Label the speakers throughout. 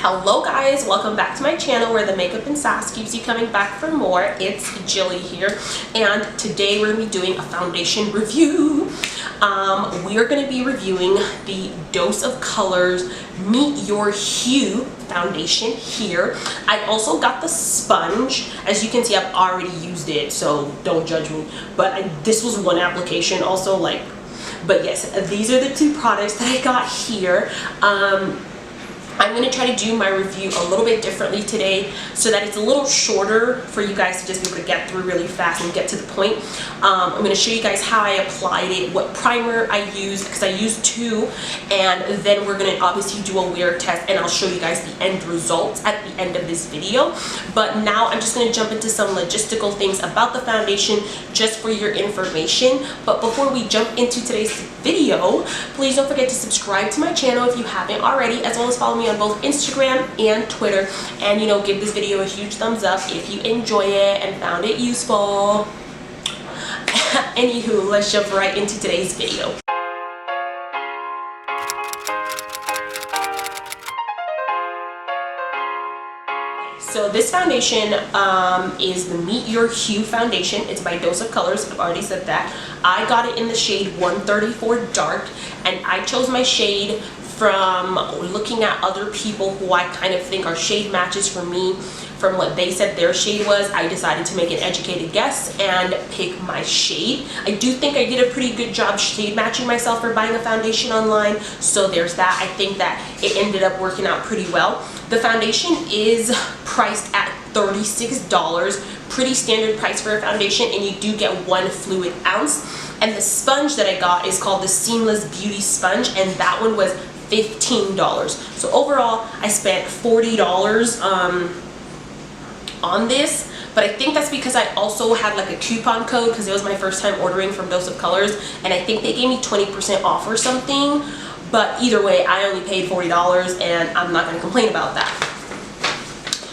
Speaker 1: Hello guys, welcome back to my channel where the makeup and sass keeps you coming back for more. It's Gilly here, and today we're going to be doing a foundation review. We are going to be reviewing the Dose of Colors Meet Your Hue foundation here. I also got the sponge. As you can see, I've already used it, so don't judge me. But this was one application also, but yes, these are the two products that I got here. I'm going to try to do my review a little bit differently today so that it's a little shorter for you guys to just be able to get through really fast and get to the point. I'm going to show you guys how I applied it, what primer I used, because I used two, and then we're going to obviously do a wear test, and I'll show you guys the end results at the end of this video. But now I'm just going to jump into some logistical things about the foundation just for your information. But before we jump into today's video, please don't forget to subscribe to my channel if you haven't already, as well as follow me on both Instagram and Twitter, and give this video a huge thumbs up if you enjoy it and found it useful. Anywho, let's jump right into today's video. So this foundation is the Meet Your Hue foundation. It's by Dose of Colors. I've already said that. I got it in the shade 134 Dark, and I chose my shade from looking at other people who I kind of think are shade matches for me. From what they said their shade was, I decided to make an educated guess and pick my shade. I do think I did a pretty good job shade matching myself for buying a foundation online, so there's that. I think that it ended up working out pretty well. The foundation is priced at $36, pretty standard price for a foundation, and you do get 1 fluid ounce. And the sponge that I got is called the Seamless Beauty Sponge, and that one was $15. So overall, I spent $40 on this, but I think that's because I also had like a coupon code because it was my first time ordering from Dose of Colors, and I think they gave me 20% off or something. But either way, I only paid $40, and I'm not going to complain about that.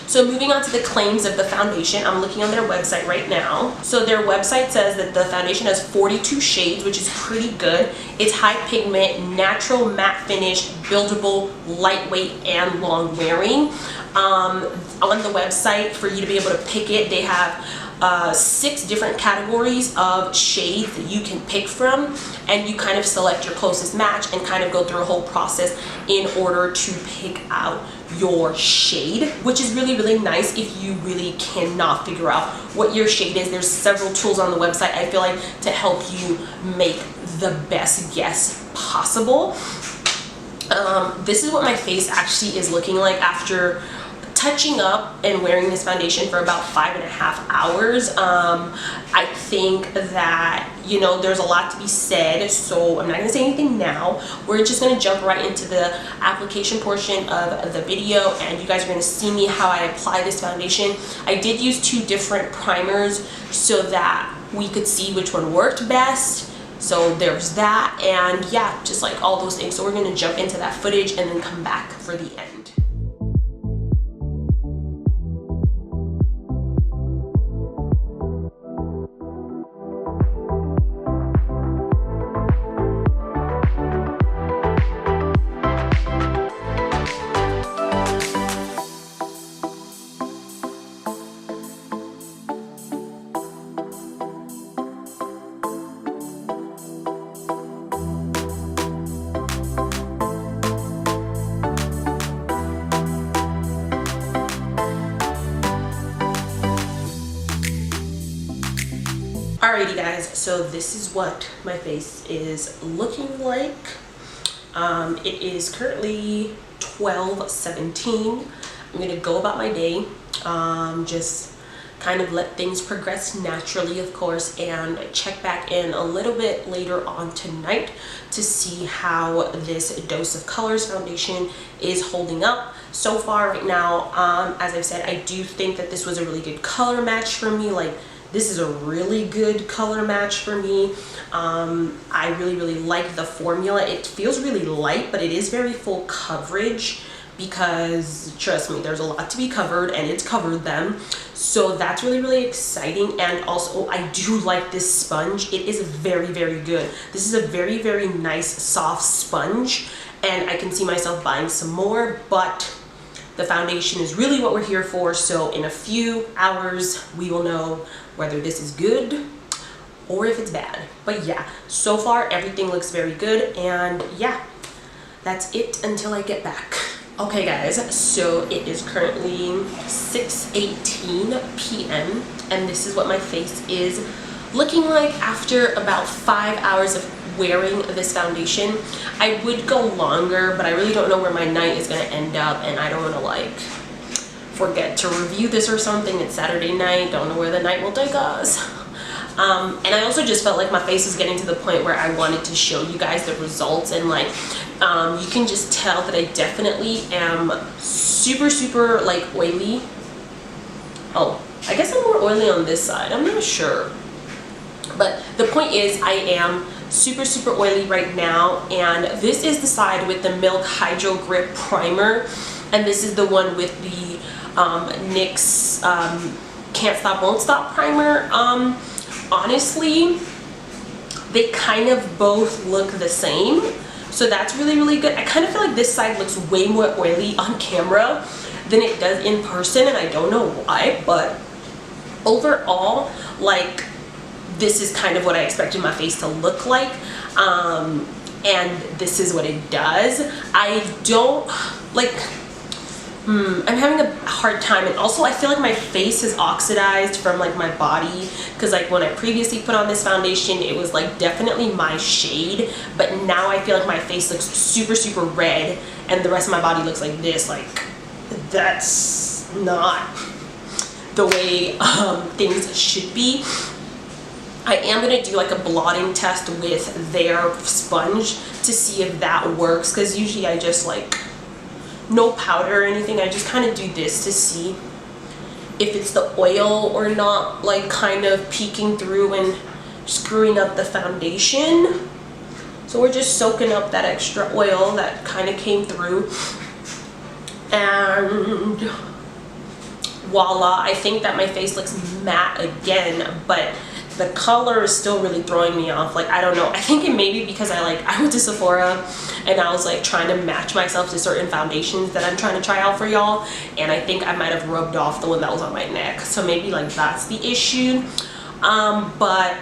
Speaker 1: So moving on to the claims of the foundation, I'm looking on their website right now. So their website says that the foundation has 42 shades, which is pretty good. It's high pigment, natural matte finish, buildable, lightweight, and long wearing. On the website, for you to be able to pick it, they have 6 different categories of shades that you can pick from, and you kind of select your closest match and kind of go through a whole process in order to pick out your shade, which is really, really nice if you really cannot figure out what your shade is. There's several tools on the website, I feel like, to help you make the best guess possible. This is what my face actually is looking like after touching up and wearing this foundation for about 5.5 hours. I think that, there's a lot to be said, so I'm not going to say anything now. We're just going to jump right into the application portion of the video, and you guys are going to see me how I apply this foundation. I did use 2 different primers so that we could see which one worked best. So there's that, and yeah, just like all those things. So we're going to jump into that footage and then come back for the end. Alrighty guys, so this is what my face is looking like. It is currently 12:17. I'm gonna go about my day, just kind of let things progress naturally, of course, and check back in a little bit later on tonight to see how this Dose of Colors foundation is holding up. So far right now, as I've said, I do think that this was a really good color match for me. This is a really good color match for me. I really, really like the formula. It feels really light, but it is very full coverage because, trust me, there's a lot to be covered, and it's covered them. So that's really, really exciting. And also, I do like this sponge. It is very, very good. This is a very, very nice, soft sponge, and I can see myself buying some more, but The foundation is really what we're here for, so in a few hours we will know whether this is good or if it's bad. But yeah, so far everything looks very good, and yeah, that's it until I get back. Okay guys, so it is currently 6:18 p.m. and this is what my face is looking like after about 5 hours of wearing this foundation. I would go longer, but I really don't know where my night is going to end up, and I don't want to like forget to review this or something. It's Saturday night, don't know where the night will take us. And I also just felt like my face was getting to the point where I wanted to show you guys the results, and like you can just tell that I definitely am super like oily. Oh, I guess I'm more oily on this side, I'm not sure, but the point is I am super oily right now, and this is the side with the Milk Hydro Grip Primer, and this is the one with the NYX Can't Stop Won't Stop Primer. Honestly, they kind of both look the same, so that's really good. I kind of feel like this side looks way more oily on camera than it does in person, and I don't know why, but overall, like, this is kind of what I expected my face to look like, and this is what it does. I don't like, I'm having a hard time, and also I feel like my face is oxidized from like my body, because like when I previously put on this foundation it was like definitely my shade, but now I feel like my face looks super red and the rest of my body looks like this. Like, that's not the way things should be. I am going to do like a blotting test with their sponge to see if that works, because usually I just like, no powder or anything, I just kind of do this to see if it's the oil or not, like kind of peeking through and screwing up the foundation. So we're just soaking up that extra oil that kind of came through, and voila, I think that my face looks matte again, but the color is still really throwing me off. Like, I don't know, I think it may be because I went to Sephora and I was like trying to match myself to certain foundations that I'm trying to try out for y'all, and I think I might have rubbed off the one that was on my neck, so maybe like that's the issue. But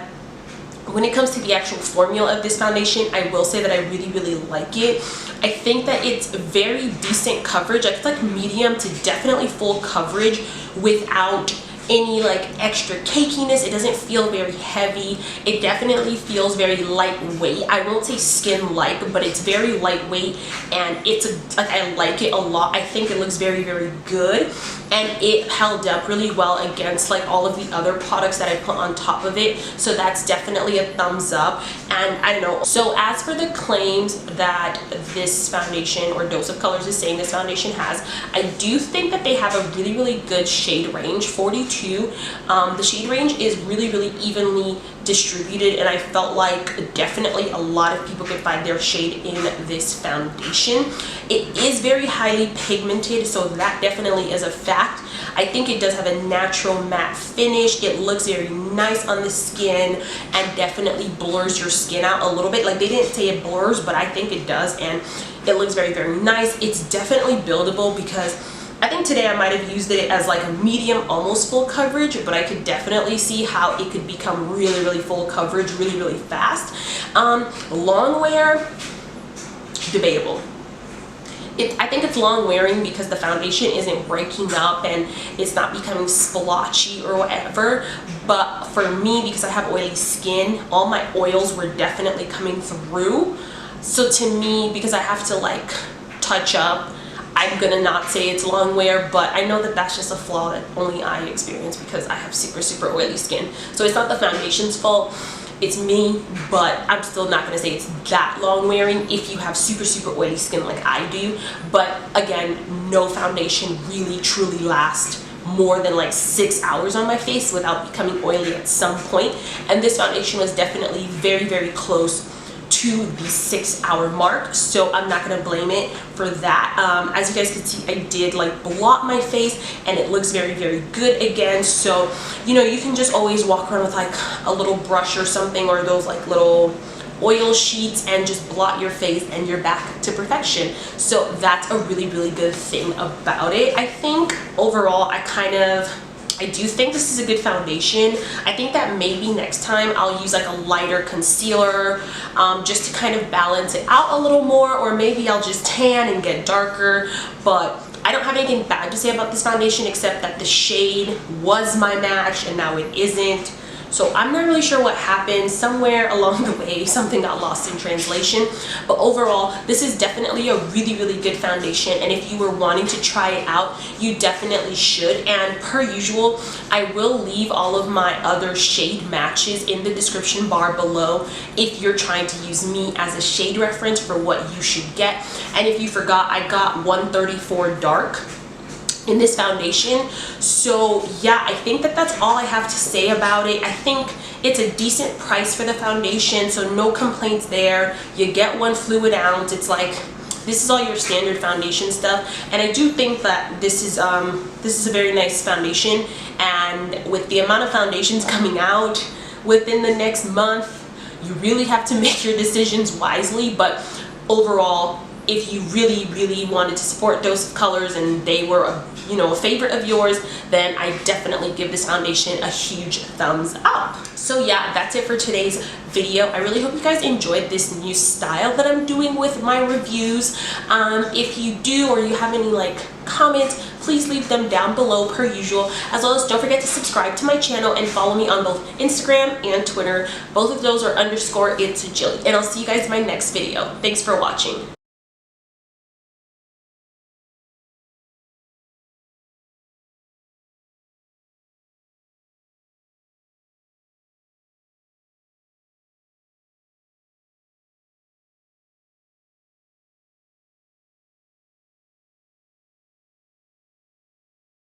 Speaker 1: when it comes to the actual formula of this foundation, I will say that I really like it. I think that it's very decent coverage. It's like medium to definitely full coverage without any like extra cakiness. It doesn't feel very heavy. It definitely feels very lightweight. I won't say skin like, but it's very lightweight, and it's like, I like it a lot. I think it looks very good, and it held up really well against like all of the other products that I put on top of it, so that's definitely a thumbs up. And I don't know, so as for the claims that this foundation or Dose of Colors is saying this foundation has, I do think that they have a really good shade range, 42. The shade range is really evenly distributed, and I felt like definitely a lot of people could find their shade in this foundation. It is very highly pigmented, so that definitely is a fact. I think it does have a natural matte finish. It looks very nice on the skin and definitely blurs your skin out a little bit. Like, they didn't say it blurs, but I think it does, and it looks very nice. It's definitely buildable, because I think today I might have used it as like a medium, almost full coverage, but I could definitely see how it could become really full coverage really fast. Long wear, debatable. I think it's long wearing because the foundation isn't breaking up and it's not becoming splotchy or whatever. But for me, because I have oily skin, all my oils were definitely coming through. So to me, because I have to like touch up, I'm gonna not say it's long wear, but I know that that's just a flaw that only I experience because I have super oily skin. So it's not the foundation's fault, it's me, but I'm still not gonna say it's that long wearing if you have super oily skin like I do. But again, no foundation really truly lasts more than like 6 hours on my face without becoming oily at some point, and this foundation was definitely very close to the 6 hour mark, so I'm not gonna blame it for that. As you guys can see, I did like blot my face and it looks very good again. So you know, you can just always walk around with like a little brush or something, or those like little oil sheets and just blot your face and you're back to perfection. So that's a really, really good thing about it. I think overall I do think this is a good foundation. I think that maybe next time I'll use like a lighter concealer just to kind of balance it out a little more, or maybe I'll just tan and get darker. But I don't have anything bad to say about this foundation except that the shade was my match and now it isn't. So I'm not really sure what happened. Somewhere along the way, something got lost in translation. But overall, this is definitely a really, really good foundation. And if you were wanting to try it out, you definitely should. And per usual, I will leave all of my other shade matches in the description bar below if you're trying to use me as a shade reference for what you should get. And if you forgot, I got 134 Dark in this foundation. So yeah, I think that that's all I have to say about it. I think it's a decent price for the foundation, so no complaints there. You get 1 fluid ounce. It's like, this is all your standard foundation stuff, and I do think that this is a very nice foundation. And with the amount of foundations coming out within the next month, you really have to make your decisions wisely. But overall, if you really, really wanted to support Dose of Colors and they were a favorite of yours, then I definitely give this foundation a huge thumbs up. So yeah, that's it for today's video. I really hope you guys enjoyed this new style that I'm doing with my reviews. If you do, or you have any comments, please leave them down below per usual, as well as don't forget to subscribe to my channel and follow me on both Instagram and Twitter. Both of those are _it's Gilly. And I'll see you guys in my next video. Thanks for watching.